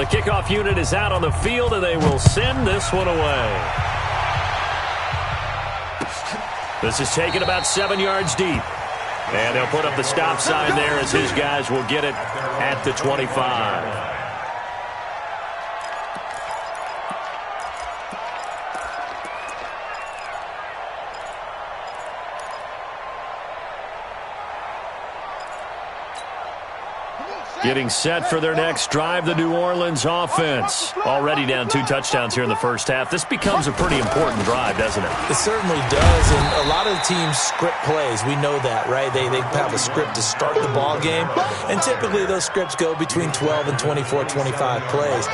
The kickoff unit is out on the field, and they will send this one away. This is taken about 7 yards deep. And they'll put up the stop sign there as his guys will get it at the 25. Getting set for their next drive, the New Orleans offense. Already down 2 touchdowns here in the first half. This becomes a pretty important drive, doesn't it? It certainly does, and a lot of the teams script plays. We know that, right? They have a script to start the ball game, and typically those scripts go between 12 and 24, 25 plays.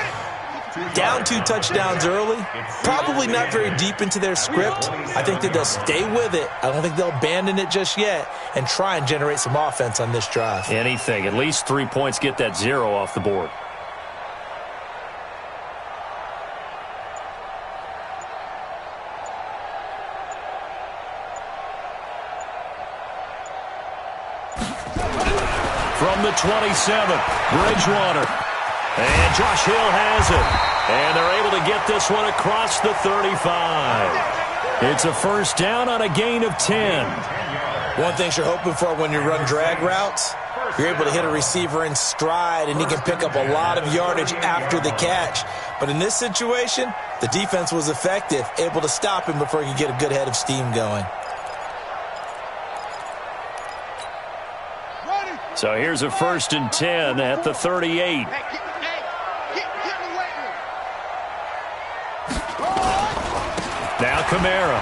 Down 2 touchdowns early, probably not very deep into their script. I think that they'll stay with it. I don't think they'll abandon it just yet and try and generate some offense on this drive. Anything. At least 3 points, get that 0 off the board. From the 27, Bridgewater. And Josh Hill has it. And they're able to get this one across the 35. It's a first down on a gain of 10. One thing you're hoping for when you run drag routes, you're able to hit a receiver in stride, and he can pick up a lot of yardage after the catch. But in this situation, the defense was effective, able to stop him before he could get a good head of steam going. So here's a 1st and 10 at the 38. Now Kamara.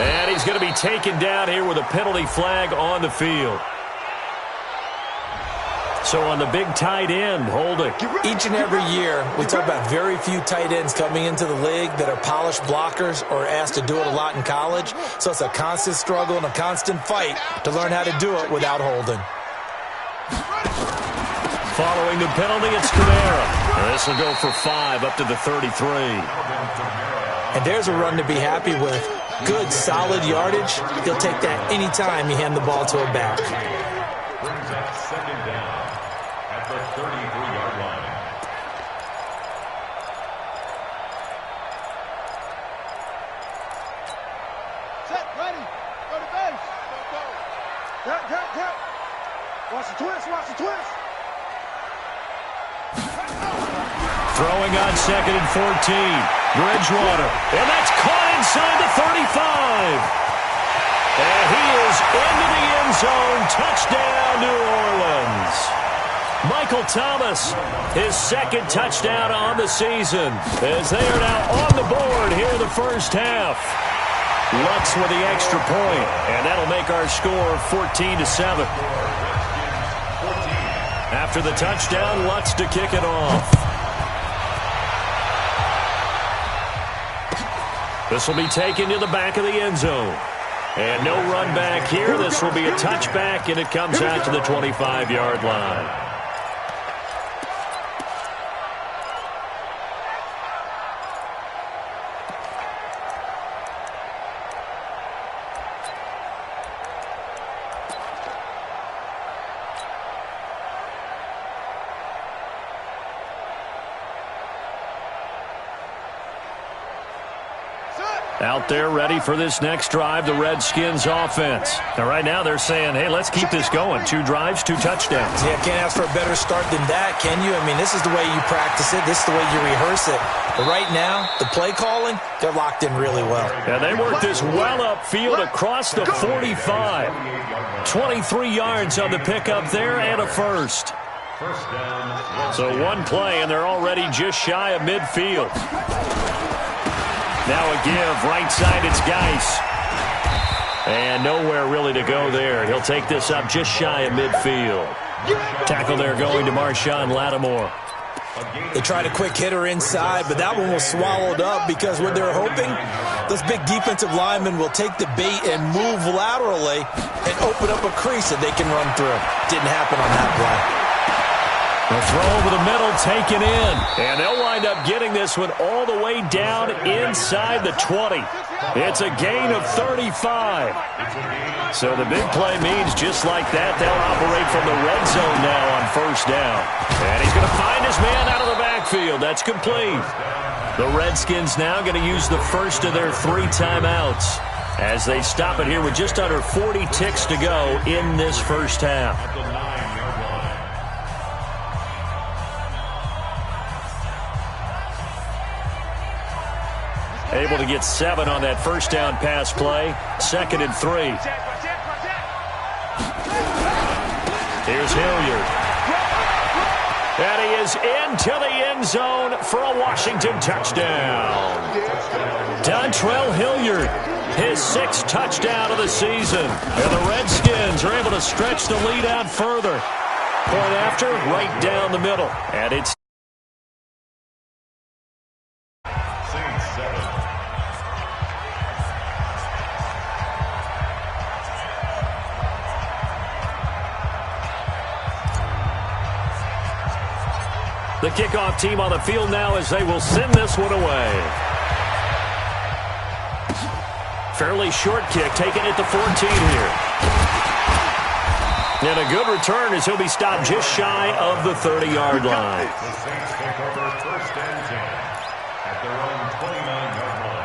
And he's going to be taken down here with a penalty flag on the field. So on the big tight end, holding. Each and every year, we talk about very few tight ends coming into the league that are polished blockers or asked to do it a lot in college. So it's a constant struggle and a constant fight to learn how to do it without holding. Following the penalty, it's Kamara. And this will go for 5 up to the 33. And there's a run to be happy with. Good, solid yardage. He'll take that any time you hand the ball to a back. Brings up 2nd down at the 33-yard line. Set, ready, go to base. Go. Cut. Watch the twist. Throwing on 2nd and 14. Bridgewater. And that's caught inside the 35. And he is into the end zone. Touchdown, New Orleans. Michael Thomas, his 2nd touchdown on the season, as they are now on the board here in the first half. Lutz with the extra point, and that'll make our score 14-7. After the touchdown, Lutz to kick it off. This will be taken to the back of the end zone. And no run back here. This will be a touchback, and it comes out to the 25-yard line. Out there ready for this next drive, the Redskins offense. Now, right now they're saying, hey, let's keep this going. 2 drives, 2 touchdowns. Yeah, can't ask for a better start than that, can you? I mean, this is the way you practice it. This is the way you rehearse it. But right now, the play calling, they're locked in really well. Yeah, they work this well upfield across the 45. 23 yards on the pickup there and a first. So 1 play, and they're already just shy of midfield. Now a give, right side, it's Geis. And nowhere really to go there. He'll take this up just shy of midfield. Tackle there going to Marshawn Lattimore. They tried a quick hitter inside, but that one was swallowed up because what they're hoping, those big defensive linemen will take the bait and move laterally and open up a crease that they can run through. Didn't happen on that play. The throw over the middle taken in. And they'll wind up getting this one all the way down inside the 20. It's a gain of 35. So the big play means just like that, they'll operate from the red zone now on first down. And he's going to find his man out of the backfield. That's complete. The Redskins now going to use the first of their 3 timeouts as they stop it here with just under 40 ticks to go in this first half. Able to get 7 on that first down pass play. 2nd and 3. Here's Hilliard. And he is into the end zone for a Washington touchdown. Dontrell Hilliard, his 6th touchdown of the season. And the Redskins are able to stretch the lead out further. Point after, right down the middle. And it's the kickoff team on the field now as they will send this one away. Fairly short kick, taken at the 14 here. And a good return as he'll be stopped just shy of the 30-yard line. The Saints take over 1st and 10 at their own 29-yard line.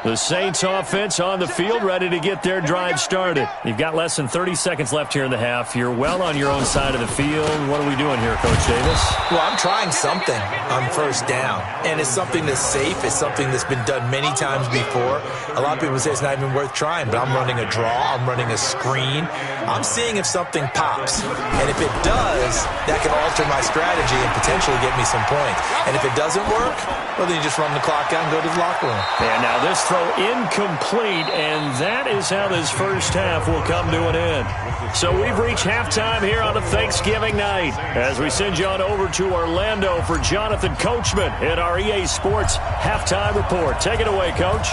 The Saints offense on the field, ready to get their drive started. You've got less than 30 seconds left here in the half. You're well on your own side of the field. What are we doing here, Coach Davis? Well, I'm trying something on first down, and it's something that's safe. It's something that's been done many times before. A lot of people say it's not even worth trying, but I'm running a draw. I'm running a screen. I'm seeing if something pops, and if it does, that can alter my strategy and potentially get me some points. And if it doesn't work, well, then you just run the clock out and go to the locker room. And now this throw incomplete, and that is how this first half will come to an end. So we've reached halftime here on a Thanksgiving night as we send you on over to Orlando for Jonathan Coachman in our EA Sports Halftime Report. Take it away, Coach.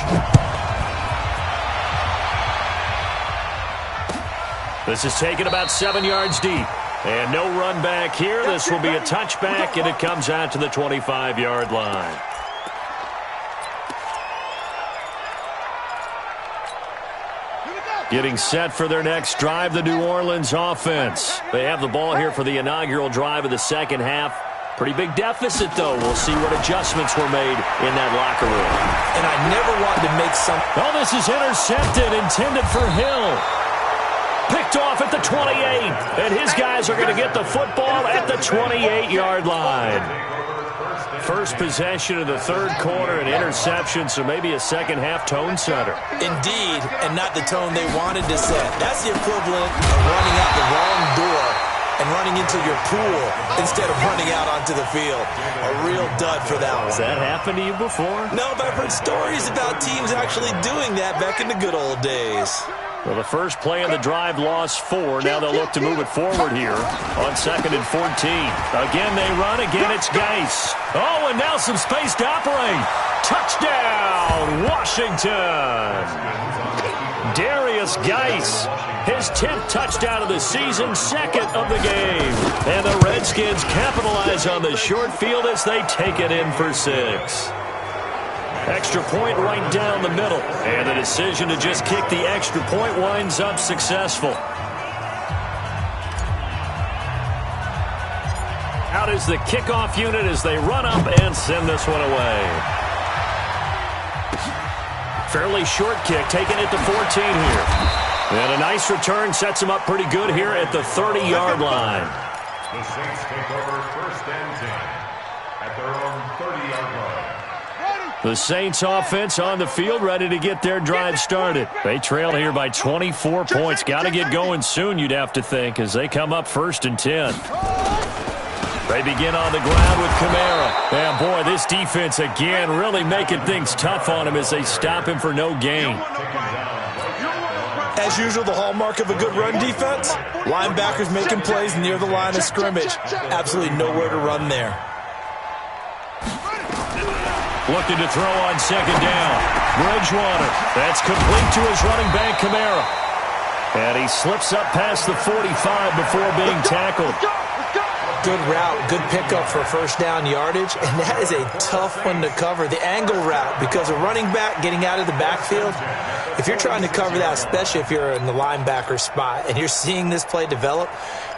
This is taken about 7 yards deep. And no run back here. This will be a touchback, and it comes out to the 25-yard line. Getting set for their next drive, the New Orleans offense. They have the ball here for the inaugural drive of the second half. Pretty big deficit, though. We'll see what adjustments were made in that locker room. And I never wanted to make some... Oh, this is intercepted, intended for Hill. Picked off at the 28, and his guys are going to get the football at the 28-yard line. First possession of the third quarter, an interception, so maybe a second-half tone setter. Indeed, and not the tone they wanted to set. That's the equivalent of running out the wrong door and running into your pool instead of running out onto the field. A real dud for that one. Has that happened to you before? No, but I've heard stories about teams actually doing that back in the good old days. Well, the first play of the drive lost 4. Now they'll look to move it forward here on 2nd and 14. Again, they run. Again, it's Geis. Oh, and now some space to operate. Touchdown, Washington. Darius Geis, his 10th touchdown of the season, 2nd of the game. And the Redskins capitalize on the short field as they take it in for 6. Extra point right down the middle. And the decision to just kick the extra point winds up successful. Out is the kickoff unit as they run up and send this one away. Fairly short kick taken at the 14 here. And a nice return sets him up pretty good here at the 30-yard line. The Saints take over 1st and 10 at their own 30-yard line. The Saints offense on the field, ready to get their drive started. They trail here by 24 points. Got to get going soon, you'd have to think, as they come up 1st and 10. They begin on the ground with Kamara. And boy, this defense again really making things tough on him as they stop him for no gain. As usual, the hallmark of a good run defense, linebackers making plays near the line of scrimmage. Absolutely nowhere to run there. Looking to throw on 2nd down. Bridgewater. That's complete to his running back, Kamara. And he slips up past the 45 before being tackled. Good route, good pickup for first down yardage, and that is a tough one to cover, the angle route, because a running back getting out of the backfield, if you're trying to cover that, especially if you're in the linebacker spot and you're seeing this play develop,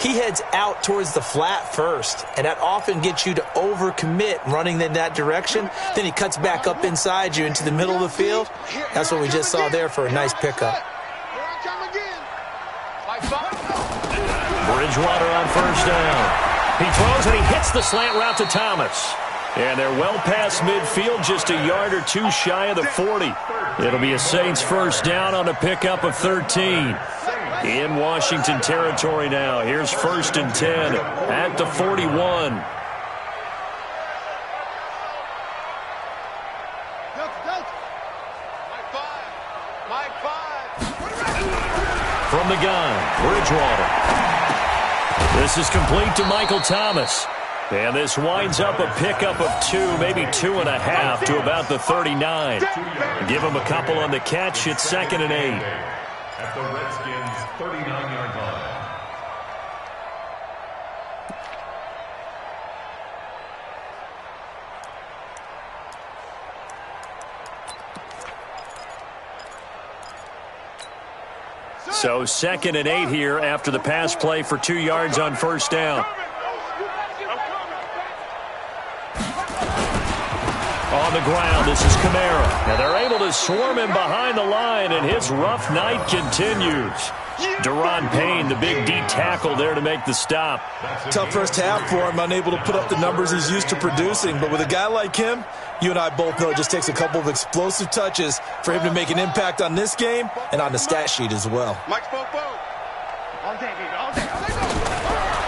he heads out towards the flat first, and that often gets you to overcommit running in that direction. Then he cuts back up inside you into the middle of the field. That's what we just saw there for a nice pickup. Bridgewater on first down. He throws and he hits the slant route to Thomas. And they're well past midfield, just a yard or two shy of the 40. It'll be a Saints first down on a pickup of 13. In Washington territory now. Here's first and 10 at the 41. From the gun, Bridgewater. This is complete to Michael Thomas. And this winds up a pickup of 2, maybe 2.5 to about the 39. Give him a couple on the catch. It's 2nd and 8. At the Redskins' 39-yard line. So 2nd and 8 here after the pass play for 2 yards on first down. On the ground, this is Kamara. And they're able to swarm him behind the line, and his rough night continues. Deron Payne, the big D tackle there to make the stop. Tough first half for him, unable to put up the numbers he's used to producing. But with a guy like him, you and I both know it just takes a couple of explosive touches for him to make an impact on this game and on the stat sheet as well.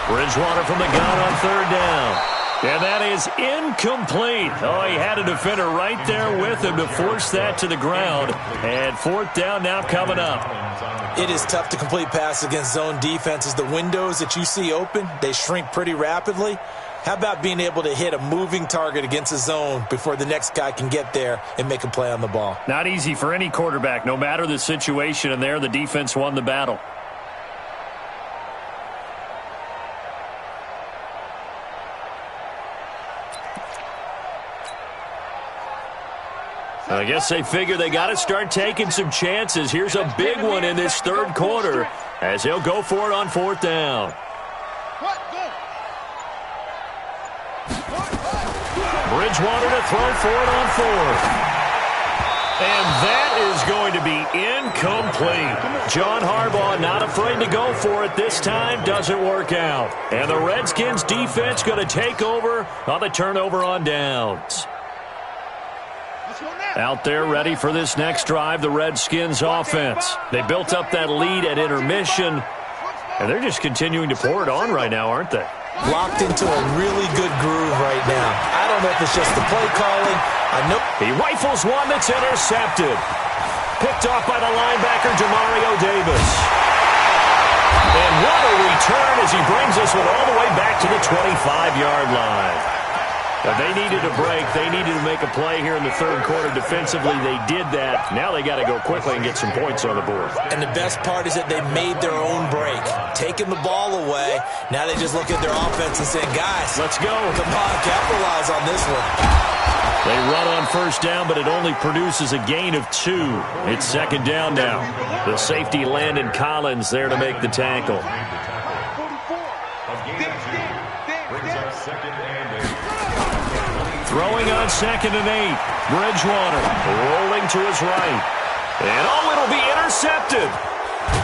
Bridgewater from the gun on third down. And that is incomplete. Oh, he had a defender right there with him to force that to the ground. And fourth down now coming up. It is tough to complete passes against zone defenses. The windows that you see open, they shrink pretty rapidly. How about being able to hit a moving target against a zone before the next guy can get there and make a play on the ball? Not easy for any quarterback, no matter the situation. And there, the defense won the battle. I guess they figure they got to start taking some chances. Here's a big one in this third quarter as he'll go for it on fourth down. Bridgewater to throw for it on fourth. And that is going to be incomplete. John Harbaugh not afraid to go for it this time. Doesn't work out. And the Redskins defense going to take over on the turnover on downs. Out there ready for this next drive, the Redskins offense. They built up that lead at intermission, and they're just continuing to pour it on right now, aren't they? Locked into a really good groove right now. I don't know if it's just the play calling. I know he rifles one that's intercepted. Picked off by the linebacker, Demario Davis. And what a return as he brings this one all the way back to the 25-yard line. But they needed a break. They needed to make a play here in the third quarter defensively. They did that. Now they got to go quickly and get some points on the board. And the best part is that they made their own break. Taking the ball away. Now they just look at their offense and say, guys, let's go. Come on, capitalize on this one. They run on first down, but it only produces a gain of 2. It's second down now. The safety, Landon Collins, there to make the tackle. Throwing on 2nd and 8. Bridgewater rolling to his right. And it'll be intercepted.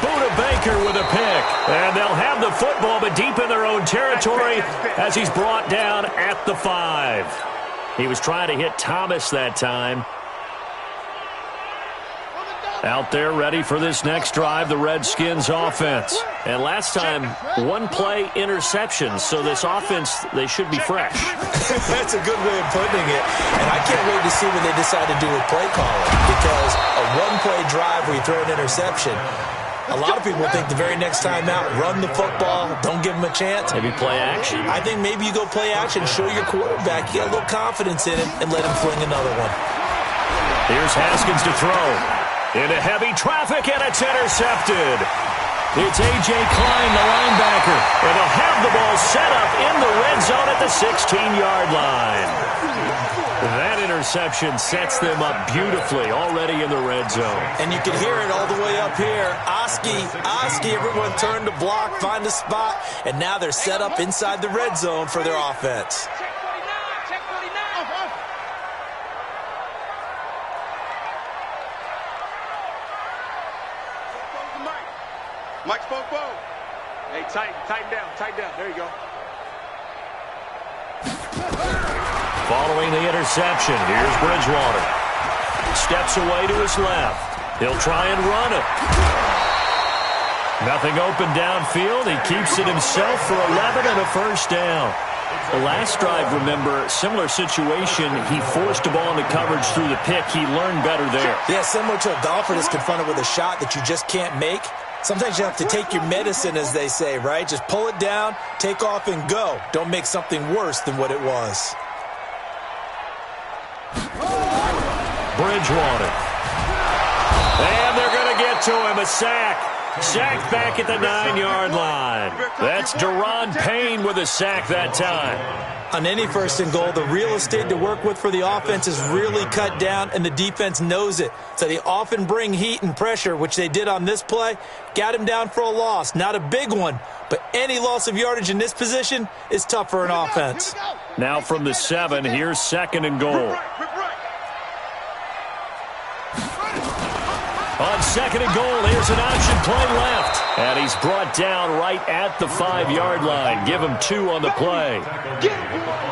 Buda Baker with a pick. And they'll have the football, but deep in their own territory as he's brought down at the 5. He was trying to hit Thomas that time. Out there ready for this next drive, the Redskins offense. And last time, one play interception, so this offense, they should be fresh. That's a good way of putting it. And I can't wait to see what they decide to do with play calling, because a one-play drive where you throw an interception, a lot of people think the very next time out, run the football, don't give them a chance. Maybe play action. I think maybe you go play action, show your quarterback, you got a little confidence in him, and let him fling another one. Here's Haskins to throw. Into heavy traffic, and it's intercepted. It's A.J. Klein, the linebacker, and they'll have the ball set up in the red zone at the 16-yard line. That interception sets them up beautifully already in the red zone. And you can hear it all the way up here. Oski, everyone turned to block, find a spot, and now they're set up inside the red zone for their offense. Check 49. Mike spoke both. Hey, tighten down. There you go. Following the interception, here's Bridgewater. Steps away to his left. He'll try and run it. Nothing open downfield. He keeps it himself for 11 and a first down. The last drive, remember, similar situation. He forced the ball into coverage through the pick. He learned better there. Yeah, similar to a golfer that's confronted with a shot that you just can't make. Sometimes you have to take your medicine, as they say, right? Just pull it down, take off, and go. Don't make something worse than what it was. Bridgewater. And they're going to get to him. A sack. Sacked back at the 9-yard line. That's Deron Payne with a sack that time. On any first and goal, the real estate to work with for the offense is really cut down, and the defense knows it. So they often bring heat and pressure, which they did on this play. Got him down for a loss. Not a big one, but any loss of yardage in this position is tough for an offense. Now from the 7, here's 2nd and goal. On 2nd and goal, here's an option play left. And he's brought down right at the 5-yard line. Give him 2 on the play.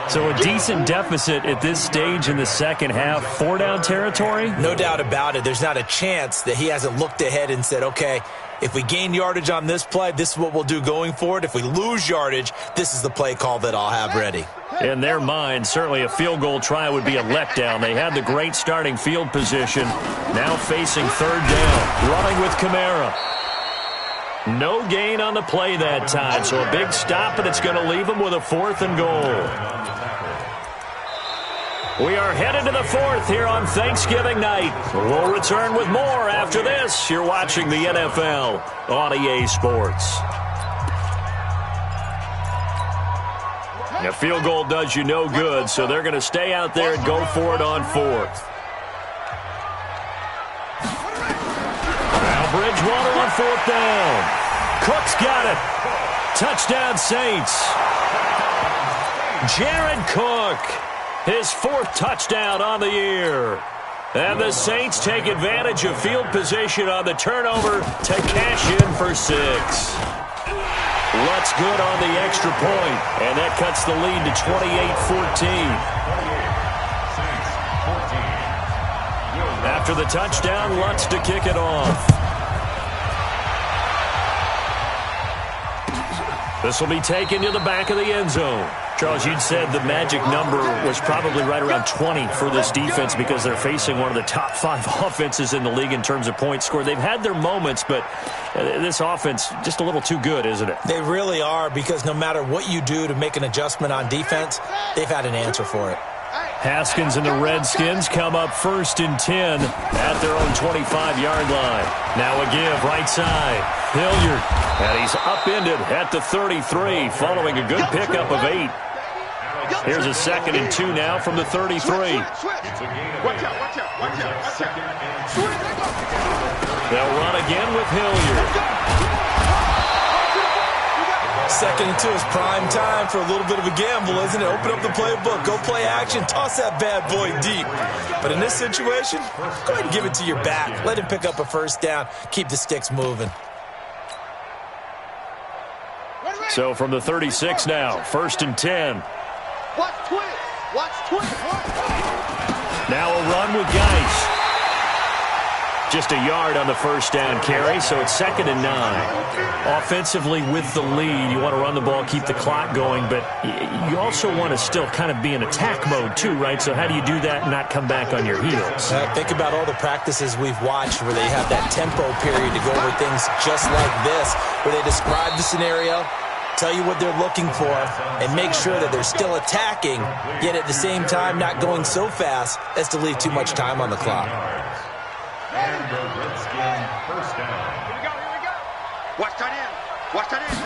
So a decent deficit at this stage in the second half. 4-down territory? No doubt about it. There's not a chance that he hasn't looked ahead and said, okay, if we gain yardage on this play, this is what we'll do going forward. If we lose yardage, this is the play call that I'll have ready. In their mind, certainly a field goal try would be a letdown. They had the great starting field position. Now facing 3rd down. Running with Kamara. No gain on the play that time, so a big stop, and it's going to leave them with a 4th and goal. We are headed to the 4th here on Thanksgiving night. We'll return with more after this. You're watching the NFL on EA Sports. A field goal does you no good, so they're going to stay out there and go for it on 4th. Now Bridgewater on 4th down. Cook's got it. Touchdown Saints. Jared Cook, his 4th touchdown on the year. And the Saints take advantage of field position on the turnover to cash in for 6. Lutz good on the extra point, and that cuts the lead to 28-14. After the touchdown, Lutz to kick it off. This will be taken to the back of the end zone. Charles, you'd said the magic number was probably right around 20 for this defense because they're facing one of the top 5 offenses in the league in terms of points scored. They've had their moments, but this offense just a little too good, isn't it? They really are, because no matter what you do to make an adjustment on defense, they've had an answer for it. Haskins and the Redskins come up 1st and 10 at their own 25-yard line. Now a give right side. Hilliard, and he's upended at the 33 following a good pickup of 8. Here's a 2nd and 2 now from the 33. Watch out. They'll run again with Hilliard. 2nd and 2 is prime time for a little bit of a gamble, isn't it? Open up the playbook, go play action, toss that bad boy deep. But in this situation, go ahead and give it to your back. Let him pick up a 1st down, keep the sticks moving. So from the 36 now, 1st and 10. Watch twist. Now a run with Geis. Just a yard on the 1st down carry, so it's 2nd and 9. Offensively with the lead, you want to run the ball, keep the clock going, but you also want to still kind of be in attack mode too, right? So how do you do that and not come back on your heels? Think about all the practices we've watched where they have that tempo period to go over things just like this, where they describe the scenario, tell you what they're looking for and make sure that they're still attacking, yet at the same time not going so fast as to leave too much time on the clock. And the Redskin first down. Here we go. Watch tight end. Watch tight end.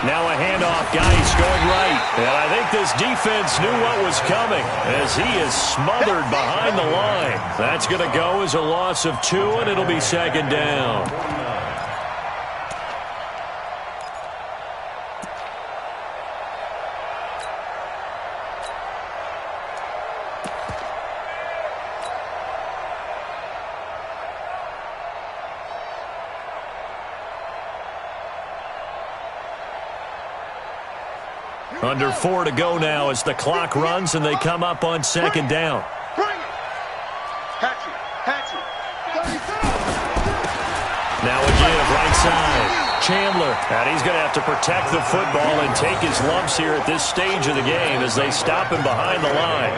Now a handoff, Geis going right. And I think this defense knew what was coming as he is smothered behind the line. That's going to go as a loss of 2, and it'll be second down. Under 4 to go now as the clock runs and they come up on second down. Bring it. Hatchet. Now again, right side. Chandler. And he's going to have to protect the football and take his lumps here at this stage of the game as they stop him behind the line.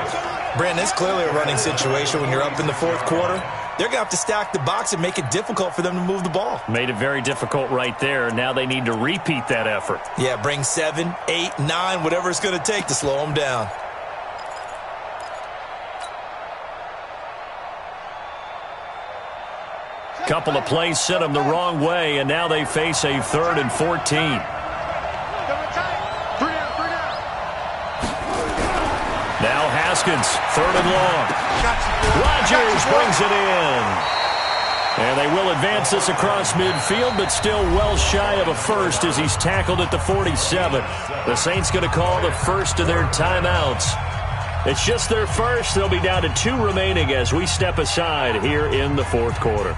Brandon, it's clearly a running situation when you're up in the fourth quarter. They're going to have to stack the box and make it difficult for them to move the ball. Made it very difficult right there. Now they need to repeat that effort. Yeah, bring 7, 8, 9, whatever it's going to take to slow them down. Couple of plays sent them the wrong way, and now they face a 3rd and 14. Now Haskins, 3rd and long. Rodgers brings it in. And they will advance this across midfield, but still well shy of a first as he's tackled at the 47. The Saints going to call the first of their timeouts. It's just their first. They'll be down to 2 remaining as we step aside here in the fourth quarter.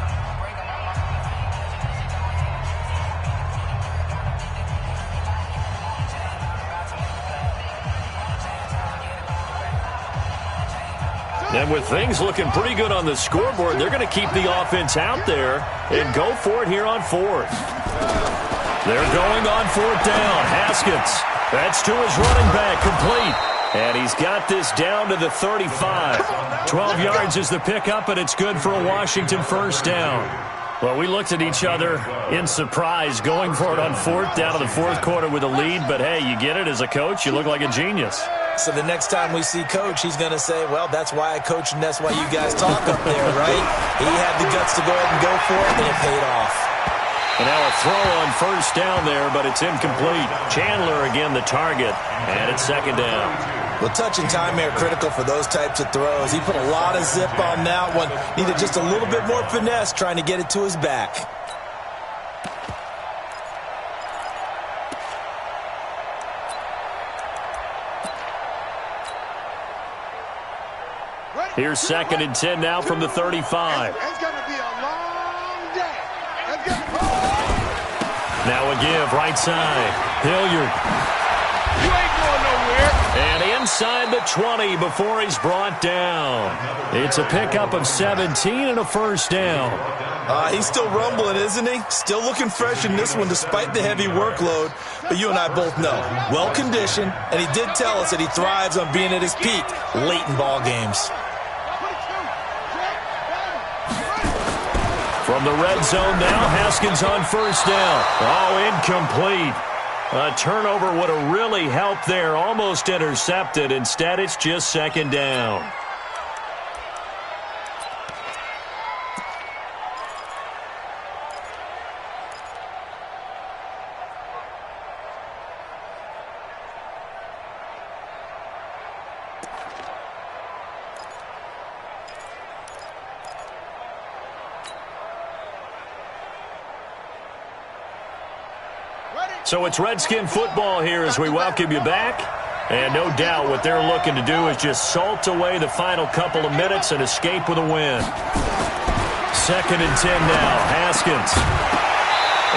And with things looking pretty good on the scoreboard, they're going to keep the offense out there and go for it here on 4th. They're going on 4th down. Haskins. That's to his running back, complete. And he's got this down to the 35. 12 yards is the pickup, and it's good for a Washington first down. Well, we looked at each other in surprise going for it on 4th down to the fourth quarter with a lead. But, hey, you get it as a coach. You look like a genius. So the next time we see Coach, he's going to say, well, that's why I coach and that's why you guys talk up there, right? He had the guts to go ahead and go for it, and it paid off. And now a throw on first down there, but it's incomplete. Chandler again the target, and it's second down. Well, touch and time are critical for those types of throws. He put a lot of zip on that one. Needed just a little bit more finesse trying to get it to his back. Here's 2nd and 10 now from the 35. It's going to be a long day. Now a give, right side. Hilliard. You ain't going nowhere. And inside the 20 before he's brought down. It's a pickup of 17 and a first down. He's still rumbling, isn't he? Still looking fresh in this one despite the heavy workload. But you and I both know, well-conditioned, and he did tell us that he thrives on being at his peak late in ball games. From the red zone now, Haskins on first down. Oh, incomplete. A turnover would have really helped there. Almost intercepted. Instead, it's just second down. So it's Redskin football here as we welcome you back. And no doubt what they're looking to do is just salt away the final couple of minutes and escape with a win. 2nd and 10 now. Haskins.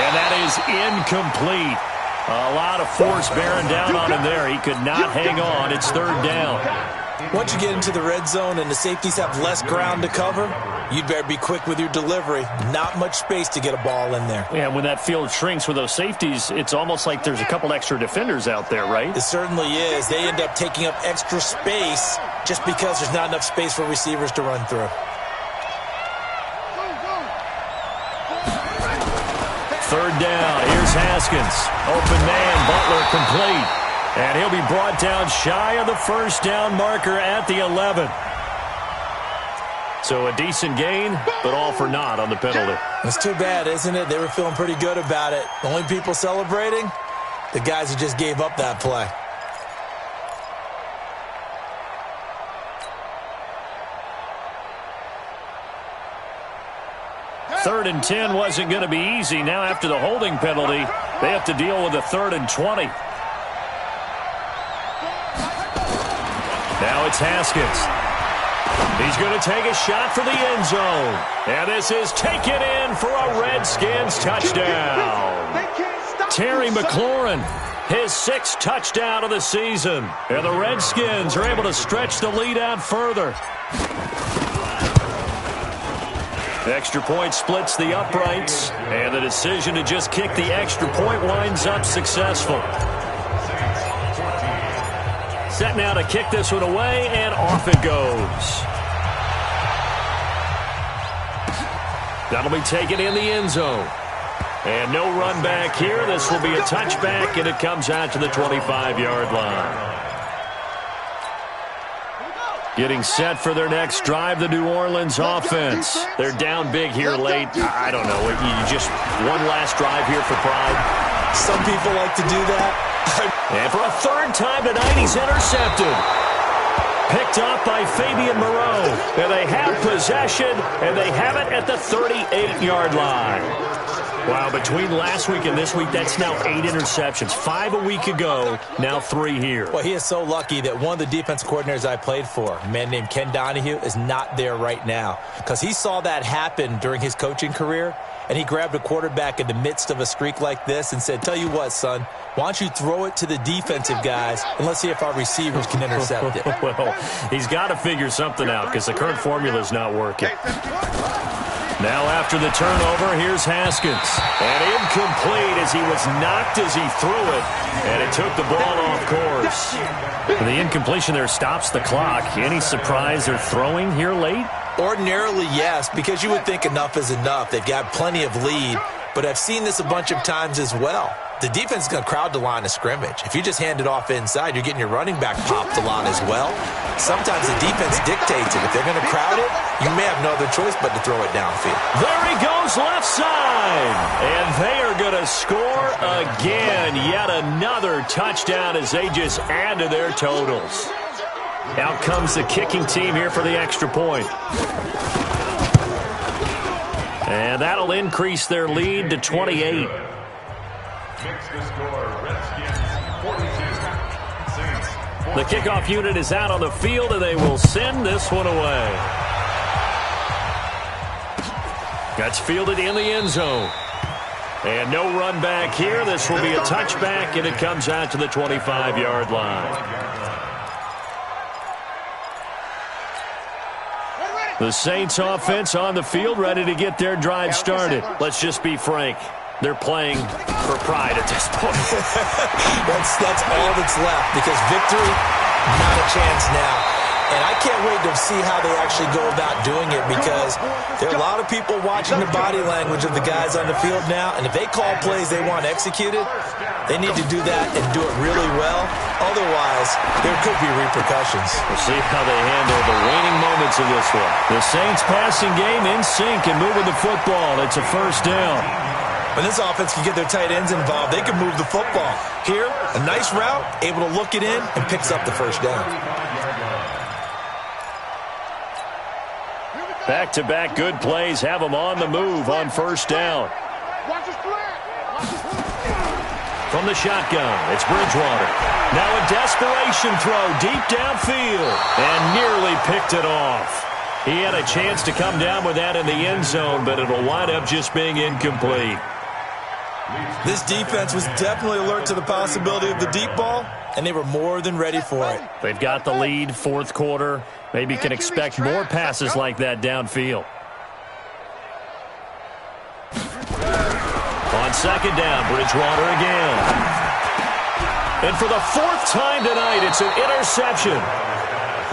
And that is incomplete. A lot of force bearing down on him there. He could not hang on. It's 3rd down. Once you get into the red zone and the safeties have less ground to cover, you'd better be quick with your delivery. Not much space to get a ball in there. Yeah, when that field shrinks with those safeties, it's almost like there's a couple extra defenders out there, right? It certainly is. They end up taking up extra space just because there's not enough space for receivers to run through. third down. Here's Haskins. Open man, Butler complete. And he'll be brought down shy of the first down marker at the 11. So a decent gain, but all for naught on the penalty. It's too bad, isn't it? They were feeling pretty good about it. The only people celebrating, the guys who just gave up that play. Third and 10 wasn't going to be easy. Now after the holding penalty, they have to deal with a 3rd and 20. Now it's Haskins. He's going to take a shot for the end zone. And this is taken in for a Redskins touchdown. Terry McLaurin, his 6th touchdown of the season. And the Redskins are able to stretch the lead out further. The extra point splits the uprights, and the decision to just kick the extra point winds up successful. Set now to kick this one away, and off it goes. That'll be taken in the end zone. And no run back here. This will be a touchback, and it comes out to the 25-yard line. Getting set for their next drive, the New Orleans offense. They're down big here late. I don't know. You just one last drive here for pride. Some people like to do that. And for a 3rd time tonight, he's intercepted. Picked up by Fabian Moreau. And they have possession, and they have it at the 38-yard line. Wow, between last week and this week, that's now 8 interceptions. 5 a week ago, now 3 here. Well, he is so lucky that one of the defense coordinators I played for, a man named Ken Donahue, is not there right now. Because he saw that happen during his coaching career, and he grabbed a quarterback in the midst of a streak like this and said, tell you what, son, why don't you throw it to the defensive guys, and let's see if our receivers can intercept it. Well, he's got to figure something out because the current formula is not working. Now after the turnover, here's Haskins. And incomplete as he was knocked as he threw it. And it took the ball off course. The incompletion there stops the clock. Any surprise they're throwing here late? Ordinarily, yes, because you would think enough is enough. They've got plenty of lead. But I've seen this a bunch of times as well. The defense is going to crowd the line of scrimmage. If you just hand it off inside, you're getting your running back popped a lot as well. Sometimes the defense dictates it. If they're going to crowd it, you may have no other choice but to throw it downfield. There he goes left side. And they are going to score again. Yet another touchdown as they just add to their totals. Out comes the kicking team here for the extra point. And that'll increase their lead to 28. The kickoff unit is out on the field, and they will send this one away. That's fielded in the end zone. And no run back here. This will be a touchback, and it comes out to the 25-yard line. The Saints offense on the field, ready to get their drive started. Let's just be frank. They're playing for pride at this point. that's all that's left, because victory, not a chance now. And I can't wait to see how they actually go about doing it, because there are a lot of people watching the body language of the guys on the field now, and if they call plays they want executed, they need to do that and do it really well. Otherwise, there could be repercussions. We'll see how they handle the waning moments of this one. The Saints passing game in sync and moving the football. It's a first down. When this offense can get their tight ends involved, they can move the football. Here, a nice route, able to look it in, and picks up the first down. Back-to-back good plays have them on the move on first down. From the shotgun, it's Bridgewater. Now a desperation throw deep downfield, and nearly picked it off. He had a chance to come down with that in the end zone, but it'll wind up just being incomplete. This defense was definitely alert to the possibility of the deep ball, and they were more than ready for it. They've got the lead, fourth quarter. Maybe can expect more passes like that downfield. On second down, Bridgewater again. And for the 4th time tonight, it's an interception.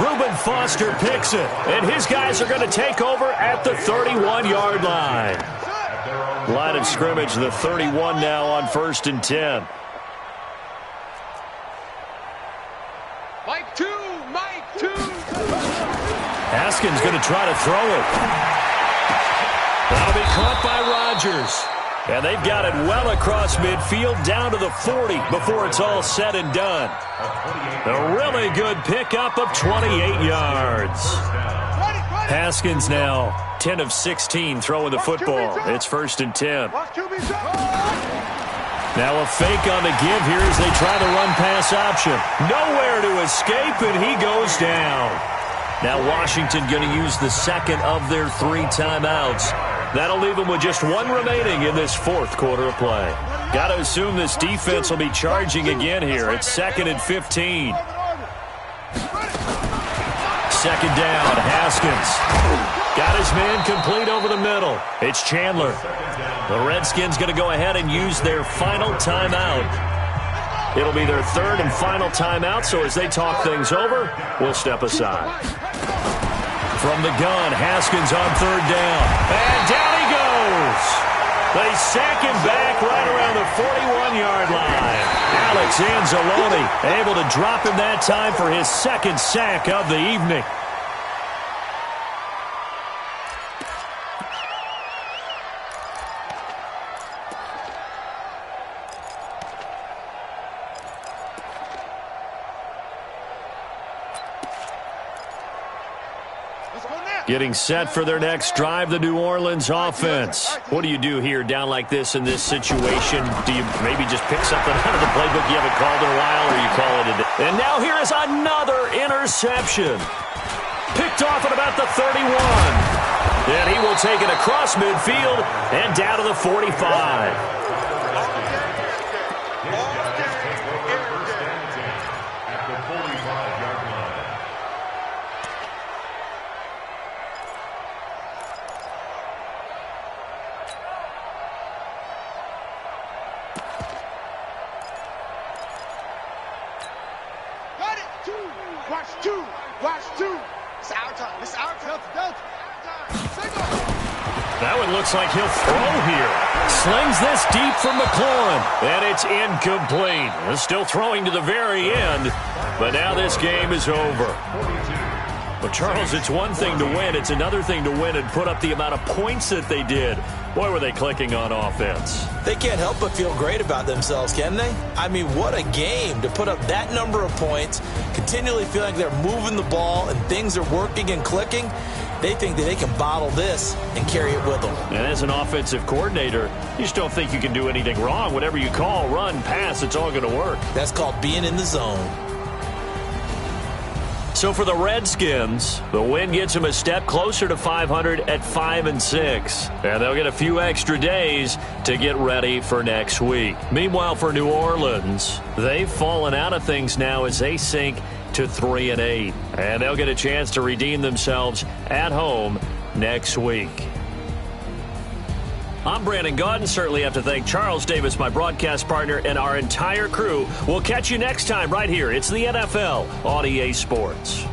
Reuben Foster picks it, and his guys are going to take over at the 31-yard line. Line of scrimmage, the 31 now on 1st and 10. Mike 2, Mike 2. Haskins going to try to throw it. That'll be caught by Rodgers. And they've got it well across midfield down to the 40 before it's all said and done. A really good pickup of 28 yards. Haskins now 10 of 16 throwing the football. It's 1st and 10. Now a fake on the give here as they try the run-pass option. Nowhere to escape, and he goes down. Now Washington going to use the second of their 3 timeouts. That'll leave them with just 1 remaining in this 4th quarter of play. Got to assume this defense will be charging again here. It's 2nd and 15. 2nd down, Haskins. Got his man complete over the middle. It's Chandler. The Redskins going to go ahead and use their final timeout. It'll be their 3rd and final timeout, so as they talk things over, we'll step aside. From the gun, Haskins on 3rd down. And down he goes. They sack him back right around the 41-yard line. Alex Anzalone able to drop him that time for his 2nd sack of the evening. Getting set for their next drive, the New Orleans offense. What do you do here down like this in this situation? Do you maybe just pick something out of the playbook you haven't called in a while, or you call it a day? And now here is another interception. Picked off at about the 31. And he will take it across midfield and down to the 45. That one looks like he'll throw here. Slings this deep from McLaurin, and it's incomplete. They're still throwing to the very end, but now this game is over. Well, Charles, it's one thing to win. It's another thing to win and put up the amount of points that they did. Boy, were they clicking on offense. They can't help but feel great about themselves, can they? I mean, what a game to put up that number of points, continually feel like they're moving the ball and things are working and clicking. They think that they can bottle this and carry it with them. And as an offensive coordinator, you just don't think you can do anything wrong. Whatever you call, run, pass, it's all going to work. That's called being in the zone. So for the Redskins, the win gets them a step closer to 500 at 5-6. And they'll get a few extra days to get ready for next week. Meanwhile, for New Orleans, they've fallen out of things now as they sink to 3-8. And they'll get a chance to redeem themselves at home next week. I'm Brandon Gaudin. Certainly have to thank Charles Davis, my broadcast partner, and our entire crew. We'll catch you next time right here. It's the NFL on EA Sports.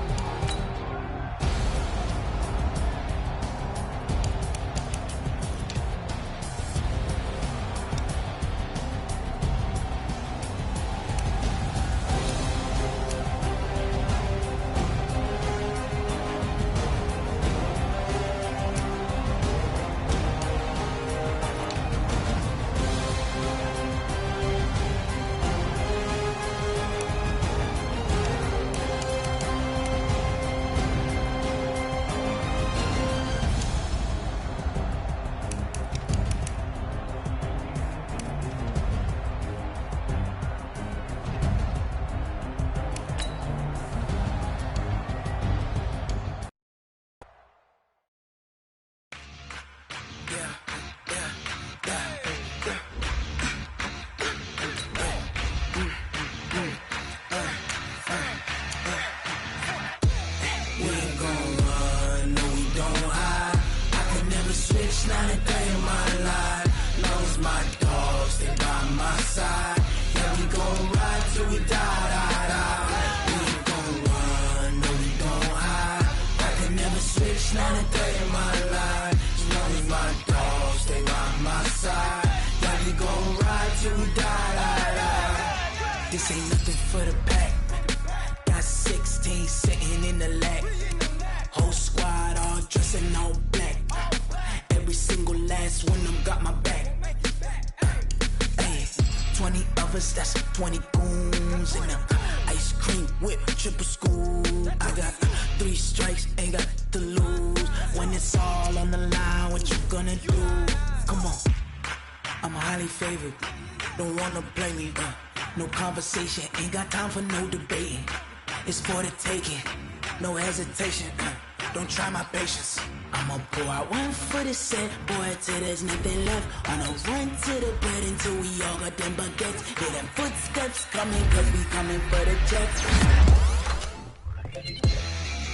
till we die. This ain't nothing for the pack. Got 16 sitting in the lap. Whole squad all dressed in all black. Every single last one of them got my back. Hey, 20 of us, that's 20 goons in the ice cream whip, triple scoop. I got 3 strikes, ain't got to lose. When it's all on the line, what you gonna do? Come on, I'm highly favored. Don't wanna play me, no conversation, ain't got time for no debating. It's for the taking, no hesitation, don't try my patience. I'ma pour out one for the set, boy, till there's nothing left. On a run to the bed until we all got them baguettes. Hear them footsteps coming, cause we coming for the checks.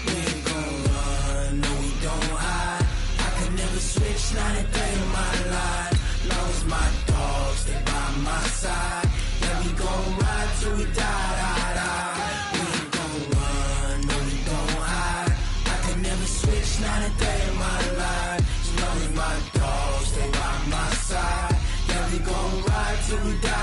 We ain't gon' run, no we don't hide. I can never switch, not a day in my life. Long as my dogs stay by my side. Yeah, we gon' ride till we die. We ain't gon' run, no we don't hide. I can never switch, not a day in my life. As long as my dogs stay by my side. Yeah, we gon' ride till we die.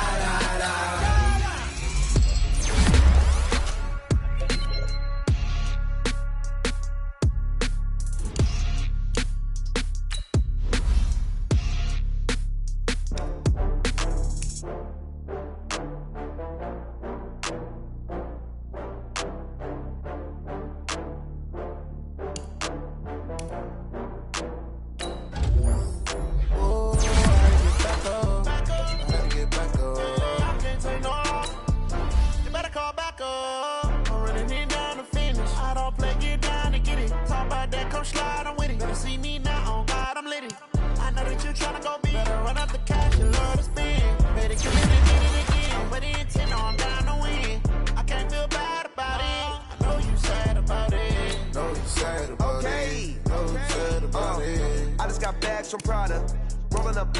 From Prada, rolling up.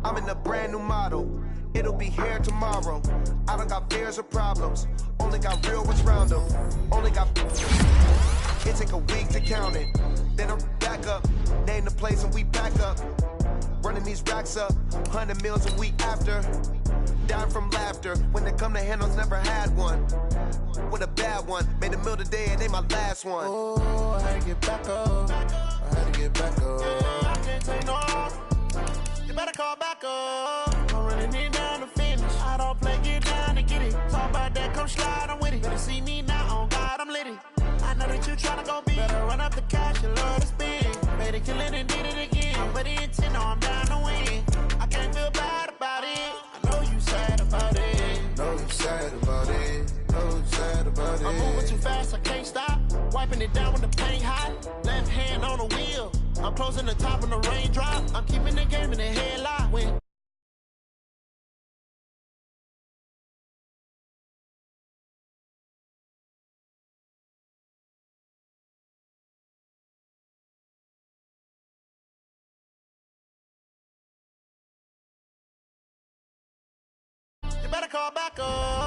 I'm in a brand new model. It'll be here tomorrow. I don't got fears or problems. Only got real ones round them. Only got. It take a week to count it. Then I'm back up. Name the place and we back up. Running these racks up. 100 meals a week after. Dying from laughter. When they come to handles, never had one. With a bad one. Made a meal today and they my last one. Oh, I had to get back up. I had to get back up. I can't take no off. You better call back up. I'm running it down to finish. I don't play, get down to get it. Talk about that, come slide, I'm with it. Better see me now, on God, I'm litty. I know that you tryna go big. Better run up the cash, you love to spend. Made it, kill it, and did it again. I put the intent, no, I'm down to win. I can't feel bad about it. I know you sad about it. Know you sad about it. Know you sad about it. I'm moving too fast, I can't stop. Wiping it down when the paint hot. Left hand on the wheel. I'm closing the top when the raindrop. I'm keeping the game in the headlock. When you better call back up.